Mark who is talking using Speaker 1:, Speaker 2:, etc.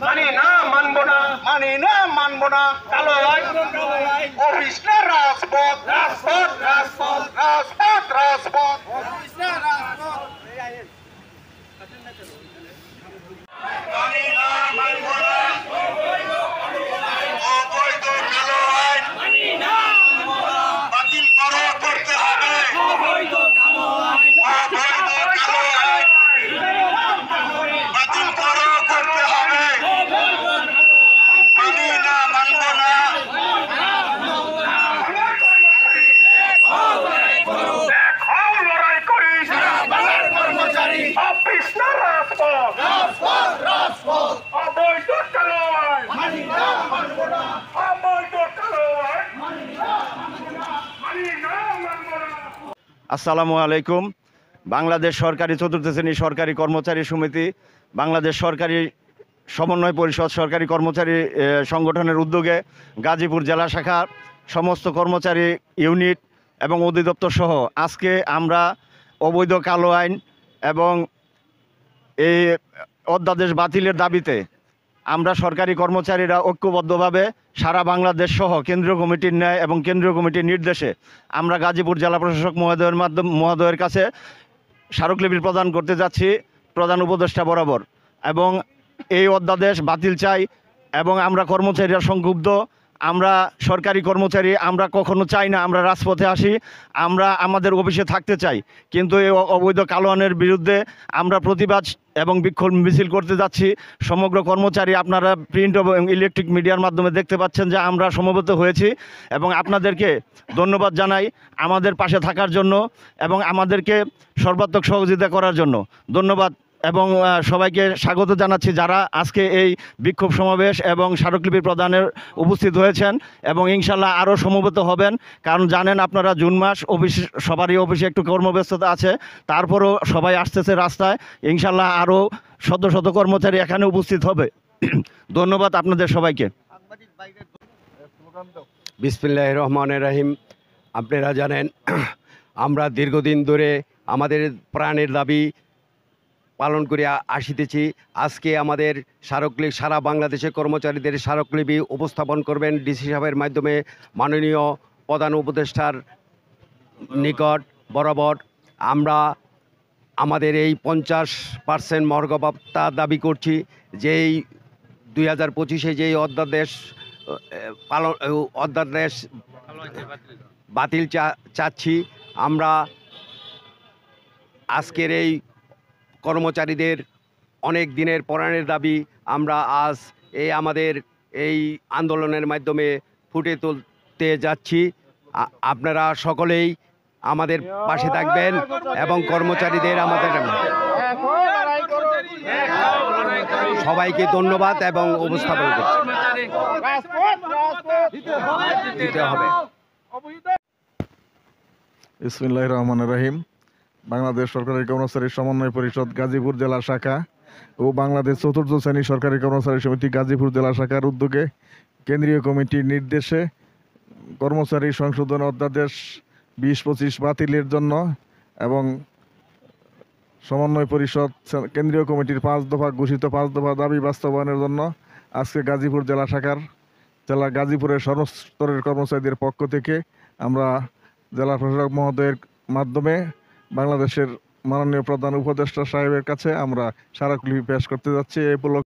Speaker 1: মানি না মানবো না, মানি না মানবো না, কালো আইন অফিস না রাজপথ, রাজপথ রাজপথ রাজপথ রাজপথ মানি না মানবো না, অবৈধ কালো আইন বাতিল করো, করতে হবে অবৈধ কালো আইন বাতিল করো, করতে হবে, মানি না মানবো না। দেখো লড়াই করিস অফিস না রাজপথ, অবৈধ কালো আইন, অবৈধ কালো আইন, মানি না মানবো না।
Speaker 2: আসসালামু আলাইকুম। বাংলাদেশ সরকারি চতুর্থ শ্রেণী সরকারি কর্মচারী সমিতি, বাংলাদেশ সরকারি সমন্বয় পরিষদ সরকারি কর্মচারী সংগঠনের উদ্যোগে গাজীপুর জেলা শাখার সমস্ত কর্মচারী ইউনিট এবং অধিদপ্তর সহ আজকে আমরা অবৈধ কালো আইন এবং এই অধ্যাদেশ বাতিলের দাবিতে আমরা সরকারি কর্মচারীরা ঐক্যবদ্ধভাবে সারা বাংলাদেশ সহ কেন্দ্রীয় কমিটির ন্যায় এবং কেন্দ্রীয় কমিটির নির্দেশে আমরা গাজীপুর জেলা প্রশাসক মহোদয়ের কাছে স্মারকলিপি প্রদান করতে যাচ্ছি প্রধান উপদেষ্টা বরাবর, এবং এই অধ্যাদেশ বাতিল চাই। এবং আমরা কর্মচারীরা সংক্ষুব্ধ, আমরা সরকারি কর্মচারী, আমরা কখনো চাই না আমরা রাজপথে আসি, আমরা আমাদের অফিসে থাকতে চাই, কিন্তু এই অবৈধ কালো আইনের বিরুদ্ধে আমরা প্রতিবাদ এবং বিক্ষোভ মিছিল করতে যাচ্ছি। সমগ্র কর্মচারী আপনারা প্রিন্ট এবং ইলেকট্রিক মিডিয়ার মাধ্যমে দেখতে পাচ্ছেন যে আমরা সমবেত হয়েছি, এবং আপনাদেরকে ধন্যবাদ জানাই আমাদের পাশে থাকার জন্য এবং আমাদেরকে সর্বাত্মক সহযোগিতা করার জন্য ধন্যবাদ, এবং সবাইকে স্বাগত জানাচ্ছি যারা আজকে এই বিক্ষোভ সমাবেশ এবং স্মারকলিপি প্রদানের উপস্থিত হয়েছেন, এবং ইনশাল্লাহ আরও সমবেত হবেন। কারণ জানেন আপনারা জুন মাস অফিস সবারই অফিসে একটু কর্মব্যস্ততা আছে, তারপরও সবাই আসতেছে রাস্তায়, ইনশাল্লাহ আরও শত শত কর্মচারী এখানে উপস্থিত হবে। ধন্যবাদ আপনাদের সবাইকে।
Speaker 3: বিসমিল্লাহির রহমানির রহিম। আপনারা জানেন আমরা দীর্ঘদিন ধরে আমাদের প্রাণের দাবি পালন করে আসিতেছি। আজকে আমাদের স্মারকলিপি সারা বাংলাদেশের কর্মচারীদের স্মারকলিপি উপস্থাপন করবেন ডিসি সাহেবের মাধ্যমে মাননীয় প্রধান উপদেষ্টার নিকট বরাবর। আমরা আমাদের এই 50% মর্গ ভাতা দাবি করছি, যেই 2025-এ যেই অধ্যাদেশ বাতিল চাচ্ছি। আমরা আজকের এই কর্মচারীদের অনেক দিনের পরাণের দাবি আমরা আজ আমাদের এই আন্দোলনের মাধ্যমে ফুটে তুলতে যাচ্ছি। আপনারা সকলেই আমাদের পাশে থাকবেন এবং কর্মচারীদের আমাদের সবাইকে ধন্যবাদ এবং উপস্থাপন দিতে হবে।
Speaker 4: বিসমিল্লাহির রহমানির রহিম। বাংলাদেশ সরকারি কর্মচারী সমন্বয় পরিষদ গাজীপুর জেলা শাখা ও বাংলাদেশ চতুর্থ শ্রেণী সরকারি কর্মচারী সমিতি গাজীপুর জেলা শাখার উদ্যোগে কেন্দ্রীয় কমিটির নির্দেশে কর্মচারী সংশোধন অধ্যাদেশ 2025 বাতিলের জন্য এবং সমন্বয় পরিষদ কেন্দ্রীয় কমিটির 5 দফা ঘোষিত 5 দফা দাবি বাস্তবায়নের জন্য আজকে গাজীপুর জেলা শাখার গাজীপুরের সর্বস্তরের কর্মচারীদের পক্ষ থেকে আমরা জেলা প্রশাসক মহোদয়ের মাধ্যমে বাংলাদেশের মাননীয় প্রধান উপদেষ্টা সাহেবের কাছে আমরা স্মারকলিপি পেশ করতে যাচ্ছি। এই উপলক্ষে